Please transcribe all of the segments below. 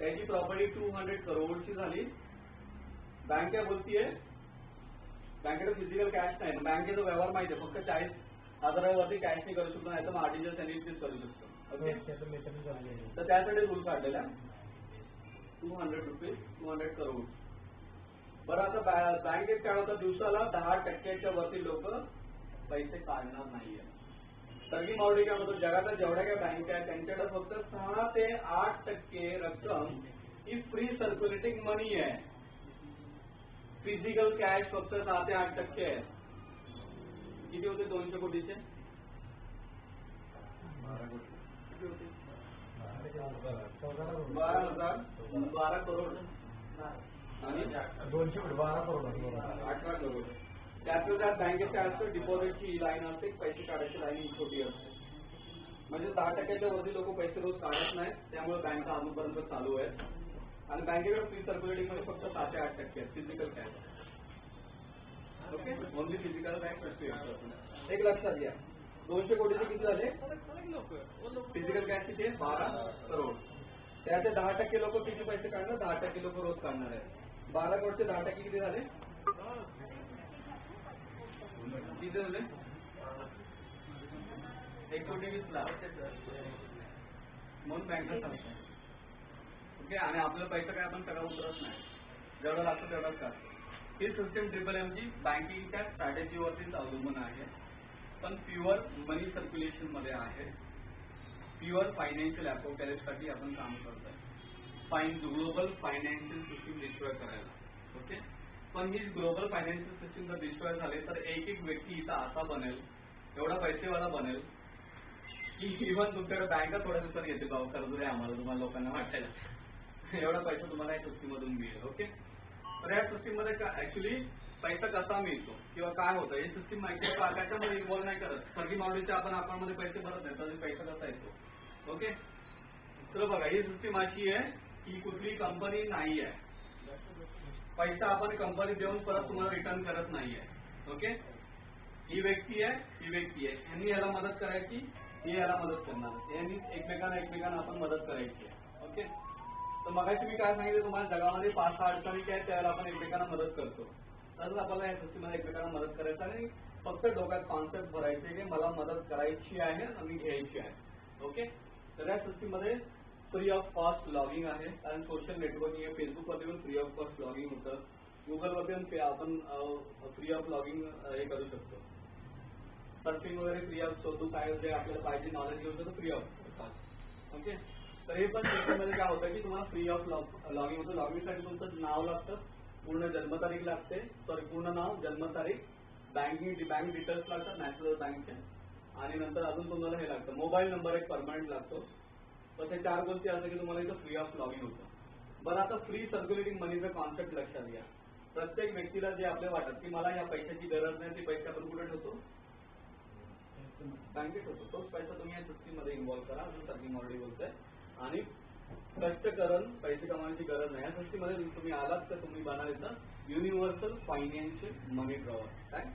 त्याची प्रॉपर्टी 200 करोडची झाली. बँक काय बोलतीये, बँकेचं फिजिकल कॅश नाही, बँकेचा व्यवहार माहिती आहे, फक्त 40,000वरती कॅश नाही करू शकतो, नाही तर मग आरटीजीएस एनईएफटी करू शकतो. ओके, तर त्यासाठी रूल काढलेला 200 रुपीज 200 करोड. बरं, आता बँकेत काय होतं, दिवसाला 10% वरती लोक पैसे काढणार नाहीये. सर्गी मावडी काय म्हणतो, जगातल्या जेवढ्या काही बँका आहेत त्यांच्याकडे फक्त 6 ते 8% रक्कम ही फ्री सर्क्युलेटिंग मनी आहे. फिजिकल कॅश फक्त 6 ते 8% आहे. किती होते 200 कोटीचे? 12 कोटी. किती होते? 12 करोड आणि 12 करोड 18 करोड. त्यातलं त्यात बँकेत काय असतं, डिपॉझिटची लाईन असते, पैसे काढायची लाईन छोटी असते. म्हणजे 10%च्या वरती लोक पैसे रोज काढत नाहीत, त्यामुळे बँका अजूनपर्यंत चालू आहेत. आणि बँकेकडे फ्री सर्क्युलेटिंग मध्ये फक्त 7 ते 8% physical cash. Okay, only physical cash. एक लक्षात घ्या, 200 कोटीचे किती झाले फिजिकल कॅश? किती आहे? 12 करोड. त्याचे 10% लोक किती पैसे काढणार? 10% लोक रोज काढणार आहेत. 12 करोडचे 10% किती झाले? किती झाले? 1,20,00,000 म्हणून बँका सांगतात. ओके, आणि आपलं पैसा काय आपण सगळं उतरत नाही, जेवढं लागतं तेवढंच काढतो. ही सिस्टीम BBLMची बँकिंगच्या स्ट्रॅटेजीवरतीच अवलंबून आहे, पण प्युअर मनी सर्क्युलेशन मध्ये आहे. प्युअर फायनान्शियल अपोकॅलिप्ससाठी आपण काम करतोय, ग्लोबल फायनान्शियल सिस्टीम डिस्ट्रॉय करायला. ओके, पण ही ग्लोबल फायनान्शियल सिस्टीम जर डिस्ट्रॉय झाले तर एक व्यक्ती इथं असा बनेल, एवढा पैसेवाला बनेल की इव्हन तुमच्याकडे बँका थोड्या दिवसात येते, भाऊ कर्ज द्या आम्हाला, तुम्हाला लोकांना वाटायला एवढा पैसा तुम्हाला या सिस्टीममधून मिळेल. ओके, तर या सिस्टीममध्ये ऍक्च्युली पैसा कसा मिळतो किंवा काय होतं हे सिस्टीम माहिती त्याच्यामध्ये इन्व्हॉल्व नाही करत. सर्गी मावडीच्या आपण अकाउंटमध्ये पैसे भरत नाही, तर पैसा कसा येतो. ओके, तर बघा ही सिस्टीम अशी आहे की कुठली कंपनी नाही आहे, पैसा आपण कंपनी देऊन परत तुम्हाला रिटर्न करत नाहीये. ओके, ही व्यक्ती आहे, यांनी याला मदत करायची, ही याला मदत करणार, यांनी एकमेकांना आपण मदत करायची आहे. ओके, तर मगाशी मी काय सांगितलं तुम्हाला, जगामध्ये 5-6 अडचणी काय त्यावेळेला आपण एकमेकांना मदत करतो. तसंच आपल्याला या सिस्टीममध्ये एकमेकांना मदत करायचं आणि फक्त डोक्यात कॉन्सेप्ट भरायचे की मला मदत करायची आहे आणि घ्यायची आहे. ओके, तर या सिस्टीममध्ये फ्री ऑफ कॉस्ट लॉगिंग आहे, कारण सोशल नेटवर्किंग आहे. फेसबुकवरती पण फ्री ऑफ कॉस्ट लॉगिंग होतं, गुगलवरती पण आपण फ्री ऑफ लॉगिंग हे करू शकतो. सर्फिंग वगैरे फ्री ऑफ, शोधू काय जे आपल्याला पाहिजे नॉलेज घेऊ शकतो फ्री ऑफ कॉस्ट. ओके, तर हे पण सिस्टममध्ये काय होतं की तुम्हाला फ्री ऑफ लॉगिंग होतं. लॉगिंगसाठी तुमचं नाव लागतं, पूर्ण जन्मतारीख लागते, सॉरी पूर्ण नाव, जन्मतारीख, बँक डिटेल्स लागतात नॅशनल बँकचे, आणि नंतर अजून तुम्हाला हे लागतं मोबाईल नंबर एक परमनंट लागतो. तर ते 4 गोष्टी असं की तुम्हाला इथं फ्री ऑफ लॉगिंग होतं. बरं, आता फ्री सर्क्युलेटिंग मनीचा कॉन्सेप्ट लक्षात घ्या. प्रत्येक व्यक्तीला जे आपले वाटत की मला या पैशाची गरज नाही, ते पैसे आपण कुठे ठेवतो? बँकेत होतो. तोच पैसा तुम्ही या सिस्टीममध्ये इन्व्हॉल्व करा, अजून सर्विंग ऑलरेडी बोलतोय. आणि कष्ट करून पैसे कमावण्याची गरज नाही. या सिस्टीममध्ये तुम्ही आलात तर तुम्ही बनाल इथं युनिव्हर्सल फायनान्शियल मनी ड्रॉवर. काय?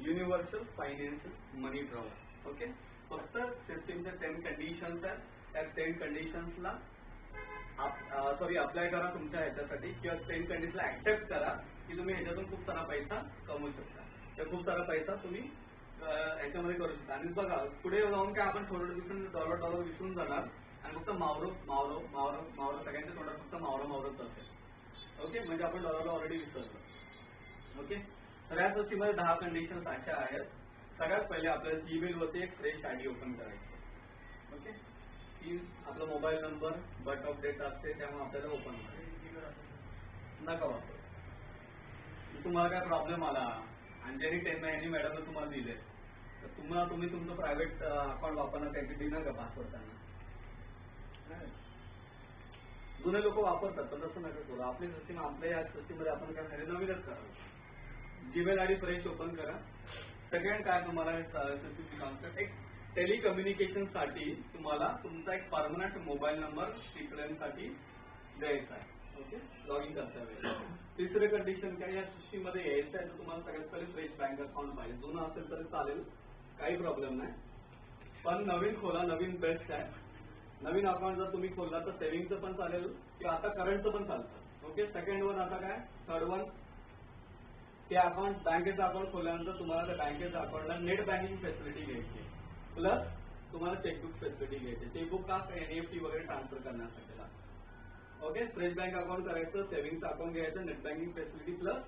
युनिव्हर्सल फायनान्शियल मनी ड्रॉवर. ओके, फक्त सिस्टीमच्या 10 कंडिशन्स आहेत, त्या 10 कंडिशन्सला अप्लाय करा तुमच्या ह्याच्यासाठी, किंवा 10 कंडिशनला ऍक्सेप्ट करा की तुम्ही ह्याच्यातून खूप सारा पैसा कमवू शकता. तर खूप सारा पैसा तुम्ही ह्याच्यामध्ये करू शकता. आणि बघा पुढे जाऊन काय आपण थोडं दिवसून डॉलर विसरून जाणार आणि फक्त मावरो सगळ्यांच्या तोंडात फक्त मावरोच असेल. ओके, म्हणजे आपण डॉलरला ऑलरेडी विसरलो. ओके, तर या सिस्टीममध्ये 10 कंडिशन्स अशा आहेत. सगळ्यात पहिले आपल्याला जीमेल वरती एक फ्रेश आयडी ओपन करायची. ओके, की आपला mobile number birth of date असते, त्यामुळे आपल्याला ओपन नका वापरू. तुम्हाला काय प्रॉब्लेम आला आणि ज्यांनी 10 यांनी मॅडमला तुम्हाला दिले, तर तुम्ही तुमचं प्रायव्हेट अकाउंट वापरणार त्यांची देणार का पासवर्ड त्यांना? जुने लोक वापरतात, पण तसं नका करू. आपली सिस्टीम, आपल्या या सिस्टीममध्ये आपण काय झाले नवीनच करा. जीमेल आयडी फ्रेश ओपन करा. सेकंड काय तुम्हाला सिस्टीमची कॉन्सेप्ट, एक टेलिकम्युनिकेशन साठी तुम्हाला तुमचा एक परमनंट मोबाईल नंबर साठी द्यायचा आहे. ओके, लॉग इन करता वेळेस. तिसरे कंडिशन काय, या सिस्टीम मध्ये यायचं आहे तर तुम्हाला सगळ्यात पहिले फ्रेश बँक अकाउंट पाहिजे. जुनं असेल तरी चालेल, काही प्रॉब्लेम नाही, पण नवीन खोला, नवीन बेस्ट आहे. नवीन अकाउंट जर तुम्ही खोलला तर सेव्हिंगचं पण चालेल किंवा आता करंटचं पण चालतं. ओके. सेकंड वन आता काय, थर्ड वन, ते अकाउंट बँकेचं अकाउंट खोलल्यानंतर तुम्हाला त्या बँकेच्या अकाउंटला नेट बँकिंग फॅसिलिटी घ्यायची प्लस तुम्हाला चेकबुक फॅसिलिटी घ्यायची. चेकबुक का, एनईएफटी वगैरे ट्रान्सफर करण्यासाठी लागतं. ओके. फ्रेश बँक अकाउंट करायचं, सेव्हिंगचं अकाउंट घ्यायचं, net banking facility plus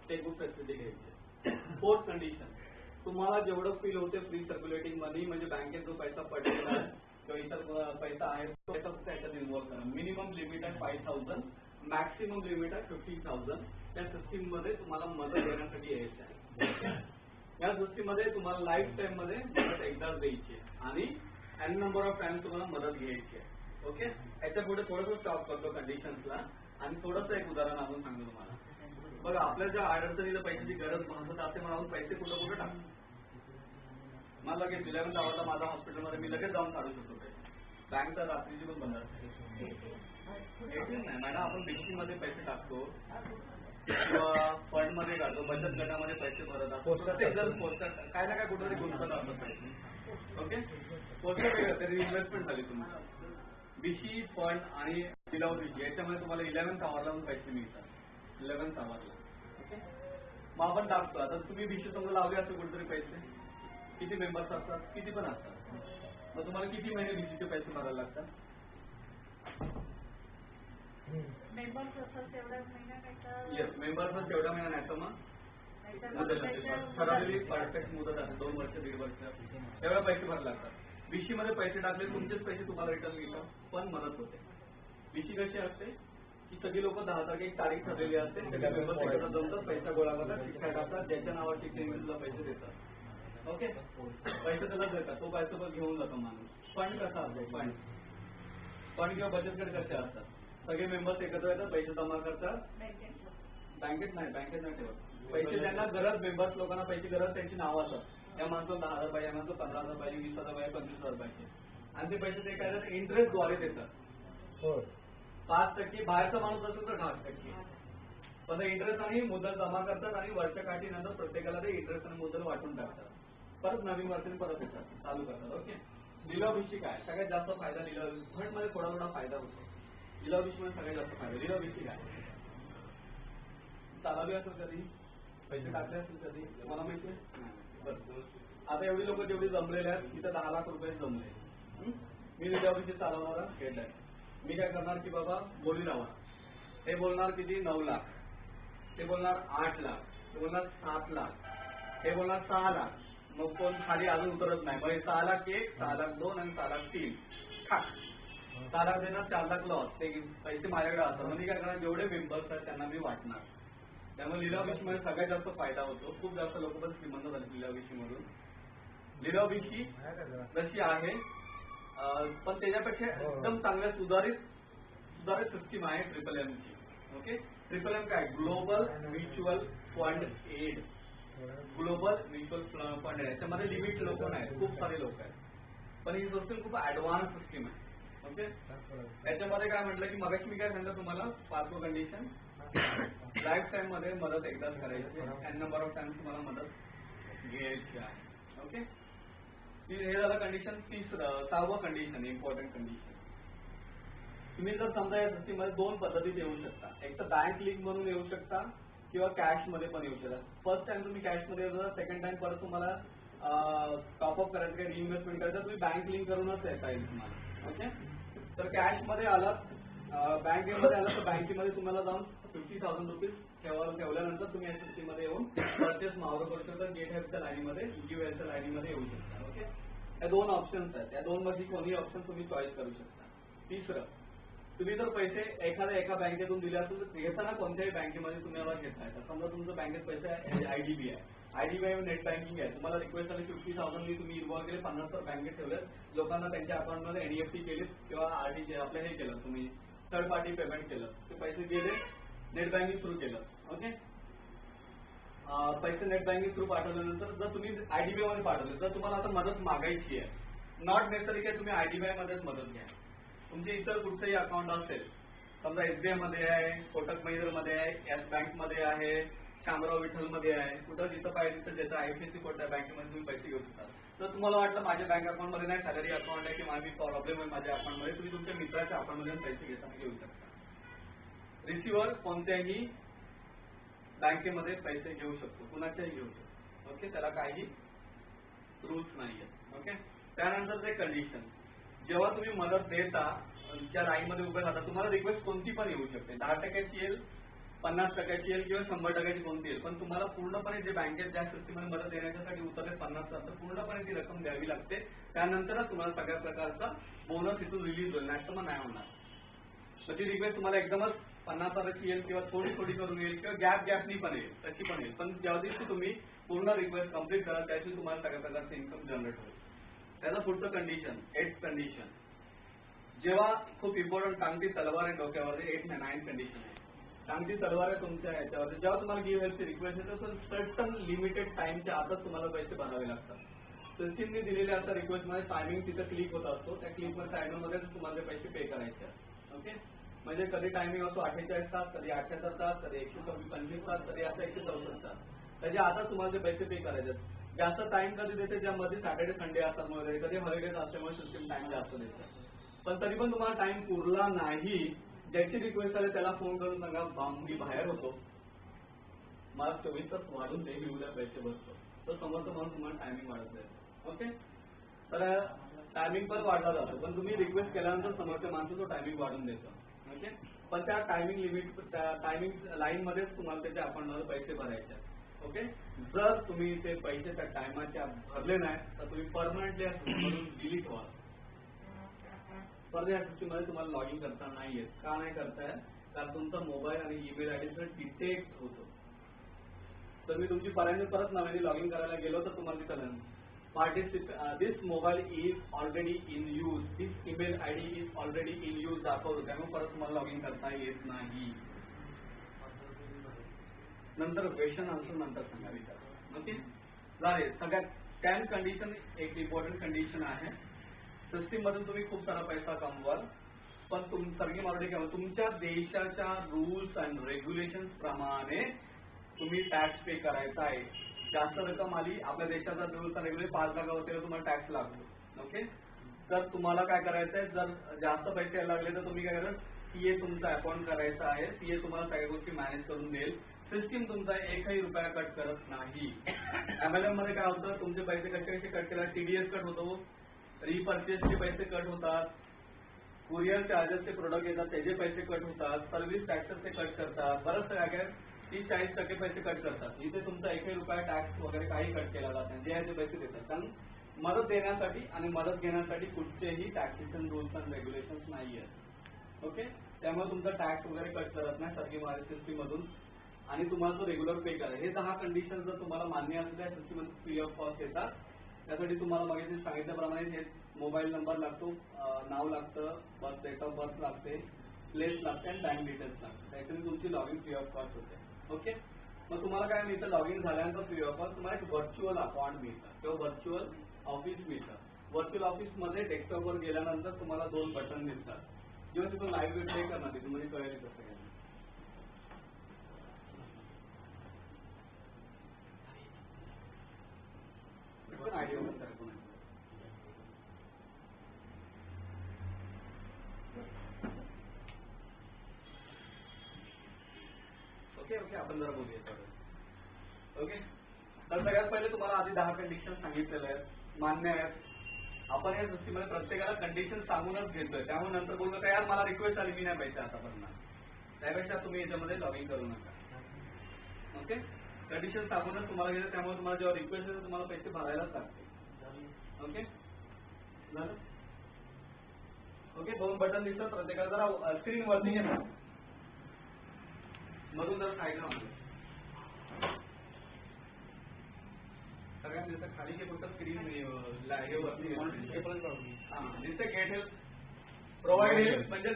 chequebook facility घ्यायची. फोर्थ कंडिशन, तुम्हाला जेवढं फील होते फ्री सर्क्युलेटिंग मनी म्हणजे बँकेत जो पैसा पडलेला आहे किंवा इतर पैसा आहे तो पैसा फक्त याच्यात इन्व्हॉल्व करा. मिनिमम लिमिट आहे 5,000, मॅक्सिमम लिमिट आहे 50,000. त्या सिस्टीम मध्ये तुम्हाला मदत देण्यासाठी यायचं आहे. या सिस्टीममध्ये तुम्हाला लाईफ टाइम मध्ये मदत एकदाच द्यायची आहे आणि एन नंबर ऑफ टाइम तुम्हाला मदत घ्यायची आहे. ओके. याच्या पुढे थोडंसं स्टॉप करतो कंडिशन्सला आणि थोडंसं एक उदाहरण आपण सांगतो तुम्हाला. बघा, आपल्या ज्या अडचणीला पैशाची गरज भासत असते मला आपण पैसे कुठं कुठं टाकतो. मला लगेच 11th आवडला माझा हॉस्पिटलमध्ये मी लगेच जाऊन काढू शकतो पैसे. बँक तर रात्रीची पण बंद असते. नाही मॅडम, आपण बिस्की मध्ये पैसे टाकतो किंवा फंड मध्ये काढतो, बचत गटामध्ये पैसे भरत असतो. काय ना काय कुठेतरी गुंतवणूक असत पाहिजे. ओके. पोस्टर वेगळं तरी इन्व्हेस्टमेंट झाली तुम्हाला. बीसी फंड आणि विदाउट बीसी याच्यामध्ये तुम्हाला 11th आवरला पैसे मिळतात. 11th आवरला. ओके. मग आपण टाकतो. आता तुम्ही बीसी समजा लावले असते कुठेतरी पैसे, किती मेंबर्स असतात, किती पण असतात, मग तुम्हाला किती महिने बीसीचे पैसे भरायला लागतात? मेंबर्स असतात तेवढ्याच महिन्यात. येस, मेंबर्स तेवढ्या महिन्या नाही तर मग ठरवलेली परफेक्ट मुदत आहे 2 वर्ष 1.5 वर्ष एवढे पैसे भरायला लागतात. बीसी मध्ये पैसे टाकले तुमचेच पैसे तुम्हाला रिटर्न मिळतात पण मदत होते. बीसी कशी असते की सगळी लोक 10 तारखे एक तारीख ठरलेली असते, सगळे मेंबर्स एकत्र जमतात, पैसा गोळा करतात, शिक्षा टाकतात, ज्याच्या नावाची क्लिनिकला पैसे देतात. ओके. पैसे त्याला देतात, तो पैसा पण घेऊन जातो माणूस. फंड कसा असतो, फंड किंवा बचत गट कसे असतात, सगळे मेंबर्स एकत्र येतात, पैसे जमा करतात. बँकेत नाही ठेवत पैसे. ज्यांना गरज, मेंबर्स लोकांना पैसे गरज, त्यांची नावं असतात. या माणसाला 10,000 पाहिजे, या माणसाला 15,000 पाहिजे, 20,000 पाहिजे, 25,000 पाहिजे आणि ते पैसे ते काय इंटरेस्ट द्वारे देतात. 5% बाहेरचा माणूस असेल तर 10%. पण इंटरेस्ट आणि मुदत जमा करतात आणि वर्षकाठी नंतर प्रत्येकाला ते इंटरेस्ट आणि मुदत वाटून टाकतात. परत नवीन वर्षाने परत येतात, चालू करतात. ओके. लिलाव विषयी काय सगळ्यात जास्त फायदा, लिलाव फंड मध्ये थोडा फायदा होतो. लिलाव विषयी मध्ये सगळ्यात जास्त फायदा. लिलाव विषयी काय चालवली असेल कधी, पैसे टाकले असेल कधी, मला माहिती आहे. बरं, आता एवढी लोक जेवढी जमलेले आहेत तिथे 10 लाख रुपये जमले. मी लिलाव विषयी चालवणारा हेड आहे. मी काय करणार की बाबा बोली लावा, हे बोलणार किती 9 लाख, ते बोलणार 8 लाख, ते बोलणार 7 लाख, हे बोलणार 6 लाख. मग कोण खाली अजून उतरत नाही. मग 6 लाख 1, 6 लाख 2 आणि 6 लाख 3 खाक. 6 लाख देणार, 4 लाख लॉस. ते पैसे माझ्याकडे असतात. म्हणजे काय करणार, जेवढे मेंबर्स आहेत त्यांना मी वाटणार. त्यामुळे लिलाव विषयी मध्ये सगळ्यात जास्त फायदा होतो. खूप जास्त लोक पण श्रीमंत झाले लिलाव विषयी मधून. लिलाव विषयी जशी आहे पण त्याच्यापेक्षा एकदम चांगल्या सुधारित सिस्टीम आहे ट्रिपल ची. ओके. ट्रिपल एम काय, ग्लोबल म्युच्युअल फंड एड. ग्लोबल म्युच्युअल फंड आहे. याच्यामध्ये लिमिट लोक नाही, खूप सारे लोक आहेत, पण ही सिस्टीम खूप ऍडव्हान्स सिस्टीम आहे. ओके. याच्यामध्ये काय म्हटलं की मगाशी मी काय सांगितलं तुम्हाला 5 कंडिशन. लाईफ टाइम मध्ये मदत एकदाच करायची, एन नंबर ऑफ टाइम तुम्हाला मदत घ्यायची आहे. ओके. हे झालं कंडिशन. 6वं कंडिशन, इम्पॉर्टंट कंडिशन. तुम्ही जर समजा या सिस्टीममध्ये 2 पद्धतीत येऊ शकता. एक तर बँक लिंक म्हणून येऊ शकता किंवा कॅश मध्ये पण येऊ शकता. फर्स्ट टाइम तुम्ही कॅश मध्ये येऊ शकता, सेकंड टाइम परत तुम्हाला टॉपअप करायचं काही रिइन्व्हेस्टमेंट करायचं तुम्ही बँक लिंक करूनच येता येईल तुम्हाला. ओके. तर कॅश मध्ये आलात, बँकेमध्ये आलं तर बँकेमध्ये तुम्हाला जाऊन 50,000 रुपीज ठेवल्यानंतर तुम्ही या सिस्टीममध्ये येऊन परचेस मावर करू शकता. गेट हेल्थच्या लाईनीमध्ये, ईजीवेलच्या लाईनीमध्ये येऊ शकता. ओके. या 2 ऑप्शन्स आहेत. या 2 मध्ये कोणीही ऑप्शन तुम्ही चॉईस करू शकता. तिसरं, तुम्ही जर पैसे एका बँकेतून दिले असेल तर घेताना कोणत्याही बँकेमध्ये तुम्हाला घेता येतात. समजा तुमचं बँकेत पैसे आहे, आयडीबीआय नेट बँकिंग आहे, तुम्हाला रिक्वेस्ट आली 50,000 तुम्ही इन्व्हॉल्व केले, 50 बँकेत ठेवले, लोकांना त्यांच्या अकाउंटमध्ये एनईएफटी केली किंवा आरटीजी आपलं हे केलं, तुम्ही थर्ड पार्टी पेमेंट केलं, ते पैसे गेले, नेट बँकिंग सुरू केलं. ओके. पैसे नेट बँकिंग थ्रू पाठवल्यानंतर जर तुम्ही आयडीबीआय मध्ये पाठवले तर तुम्हाला आता मदत मागायची आहे. नॉट नेसेसरी की तुम्ही आयडीबीआय मध्येच मदत घ्या. तुमचे इतर कुठचंही अकाउंट असेल, समजा एसबीआय मध्ये आहे, कोटक महिंद्रा मध्ये आहे, येस बँक मध्ये आहे, शामराव विठ्ठल मध्ये आहे, कुठं जिथं पाहिजे तिथं ज्याचा आयसीआयसी कोटक बँकेमध्ये तुम्ही पैसे घेऊ शकता. तर तुम्हाला वाटलं माझ्या बँक अकाउंटमध्ये नाही, सॅलरी अकाउंट आहे की माझी प्रॉब्लेम आहे माझ्या अकाउंटमध्ये, तुम्ही तुमच्या मित्राच्या अकाउंटमध्ये पैसे घेताना घेऊ शकता. रिसिव्हर कोणत्याही बँकेमध्ये पैसे घेऊ शकतो, कुणाच्याही घेऊ शकतो. ओके, त्याला काही रूल्स नाहीये. ओके, त्यानंतर ते कंडिशन, जेव्हा तुम्ही मदत देता त्या लाईनमध्ये उभे राहता, तुम्हाला रिक्वेस्ट कोणती पण येऊ शकते. 10% येईल, 50% येईल किंवा 100% कोणती येईल, पण तुम्हाला पूर्णपणे जे बँकेत ज्या सिस्टीममध्ये मदत देण्यासाठी उतरले 50 तर पूर्णपणे ती रक्कम द्यावी लागते. त्यानंतरच तुम्हाला सगळ्या प्रकारचा बोनस इथून रिलीज होईल, नाही तर मग नाही होणार. तर ती रिक्वेस्ट तुम्हाला एकदमच 50,000ची येईल किंवा थोडी थोडी करून येईल किंवा गॅपनी पण येईल, तशी पण येईल. पण ज्या दिवशी तुम्ही पूर्ण रिक्वेस्ट कम्प्लीट करा त्या दिवशी तुम्हाला सगळ्या प्रकारचं इन्कम जनरेट होईल. त्याचं पुढचं कंडिशन, 8th कंडिशन, जेव्हा खूप इम्पॉर्टंट टांगती तलवार आहे डोक्यावरती, 8 नाही 9 कंडिशन आहे. टांगती तलवार आहे तुमच्या ह्याच्यावरती, जेव्हा तुम्हाला गिव्ह हेल्पची रिक्वेस्ट येते तर सर्टन लिमिटेड टाइमच्या आतच तुम्हाला पैसे भरावे लागतात. सिस्टीमने दिलेल्या असं रिक्वेस्टमध्ये टायमिंग तिथं क्लिक होत असतो, त्या क्लिकमध्ये टायमिंगमध्येच तुम्हाला ते पैसे पे करायचे असतात. ओके, म्हणजे कधी टायमिंग असतो 48 तास, कधी 78 तास, कधी 125 तास, कधी असं 164 तास. त्याच्या आता तुम्हाला ते पैसे पे करायचे. जास्त टाइम कधी देते ज्यामध्ये सॅटर्डे संडे असतात वगैरे, कधी हॉलिडेज असल्यामुळे सिस्टीम टाइम जास्त देतात. पण तरी पण तुम्हाला टाइम पुरला नाही, ज्याची रिक्वेस्ट आली त्याला फोन करून सांगा मी बाहेर होतो, मला 24 तास वाढून दे, मी उद्या पैसे भरतो. तर समोरचं म्हणून तुम्हाला टायमिंग वाढत जाईल. ओके, तर टायमिंग पण वाढला जातो, पण तुम्ही रिक्वेस्ट केल्यानंतर समोरच्या माणसं तो टायमिंग वाढून देतो. ओके, पण त्या टायमिंग लिमिट, त्या टायमिंग लाईन मध्येच तुम्हाला त्याच्या अकाउंटमध्ये पैसे भरायचे. ओके, जर तुम्ही ते पैसे त्या टायमाच्या भरले नाही तर तुम्ही परमनंटली या सिस्टीममधून डिलीट व्हाल. परत या सिस्टीममध्ये तुम्हाला लॉग इन करता नाही येत. का नाही करताय? कारण तुमचा मोबाईल आणि ईमेल आयडी डिटेक्ट होतो. तर मी तुमची परत नव्याने लॉग इन करायला गेलो तर तुम्हाला तिथं this mobile is already in use, this email ID is already in use दाखवतो, त्यामुळे परत तुम्हाला लॉग इन करता येत नाही. नंतर क्वेश्चन आन्सर नंतर सांगा, विचारा. ओके, झाले सगळ्यात 10 कंडिशन. एक इम्पॉर्टंट कंडिशन आहे, सिस्टीम मधून तुम्ही खूप सारा पैसा कमवाल, पण सर्गी मारुडी काय तुमच्या देशाच्या रूल्स अँड रेग्युलेशन प्रमाणे तुम्ही टॅक्स पे करायचा आहे. जास्त रक्कम आली, आपल्या देशाचा रूल्स अँड रेग्युलेशन 5 लाखावरती तुम्हाला टॅक्स लागतो. ओके, तर तुम्हाला काय करायचं आहे, जर जास्त पैसे यायला लागले तर तुम्ही काय करा, सीए तुमचा अकाउंट करायचा आहे. सीए तुम्हाला सगळ्या गोष्टी मॅनेज करून देईल. सिस्टीम तुमचा 1ही रुपया कट करत नाही. एमएलएम मध्ये काय होतं, तुमचे पैसे कसे कट केला, टीडीएस कट होतो, रिपर्चेसचे पैसे कट होतात, कुरिअर चार्जेसचे प्रोडक्ट येतात त्याचे पैसे कट होतात, सर्व्हिस टॅक्सेसचे कट करतात, बरंच काय 30-40% पैसे कट करतात. इथे तुमचा 1ही रुपया टॅक्स वगैरे काही कट केला जात नाही, जे आहे ते पैसे देतात. कारण मदत देण्यासाठी आणि मदत घेण्यासाठी कुठचेही टॅक्सेशन रूल्स अँड रेग्युलेशन्स नाही आहेत. ओके, त्यामुळे तुमचा टॅक्स वगैरे कट करत नाही सर्गी मारुडी सिस्टीम मधून, आणि तुम्हाला तो रेग्युलर पे करा. हे 10 कंडिशन जर तुम्हाला मान्य असेल त्या सिस्टीम फ्री ऑफ कॉस्ट येतात. त्यासाठी तुम्हाला मागे सांगितल्याप्रमाणे हे मोबाईल नंबर लागतो, नाव लागतं, बर्थ डेट ऑफ बर्थ लागते, प्लेस लागते आणि बँक डिटेल्स लागते. त्याच्याने तुमची log in free of cost होते. ओके, मग तुम्हाला काय मिळतं, लॉग इन झाल्यानंतर फ्री ऑफ कॉस्ट तुम्हाला एक व्हर्च्युअल अकाउंट मिळतं किंवा व्हर्च्युअल ऑफिस मिळतं. व्हर्च्युअल ऑफिसमध्ये डेस्कटॉपवर गेल्यानंतर तुम्हाला 2 बटन दिसतात. जेव्हा तिथून लाईव्ह प्ले करणार तिथून म्हणजे कळेल कसं काय. आयडिया ओके ओके, आपण जरा बोलूया. ओके, तर सगळ्यात पहिले तुम्हाला आधी 10 कंडिशन सांगितलेले आहेत, मान्य आहेत. आपण या सिस्टीममध्ये प्रत्येकाला कंडिशन सांगूनच घेतोय, त्यामुळे नंतर बोलतो का यार मला रिक्वेस्ट आली मी नाही पैसे आतापर्यंत, त्यापेक्षा तुम्ही याच्यामध्ये लॉग इन करू नका. ओके, कंडिशन सांगूनच तुम्हाला घेतो, त्यामुळे तुम्हाला जेव्हा रिक्वेस्ट येते तुम्हाला पैसे भरायलाच लागते. ओके, झालं. ओके, 2 बटन दिसतात प्रत्येकाला. जरा स्क्रीन वरती घे ना, मधून जरा साईडला सगळ्यात दिसतं खाली जे फक्त स्क्रीन हे वरती दिसते गेट हेल्प, प्रोव्हाइड हेल्प म्हणजे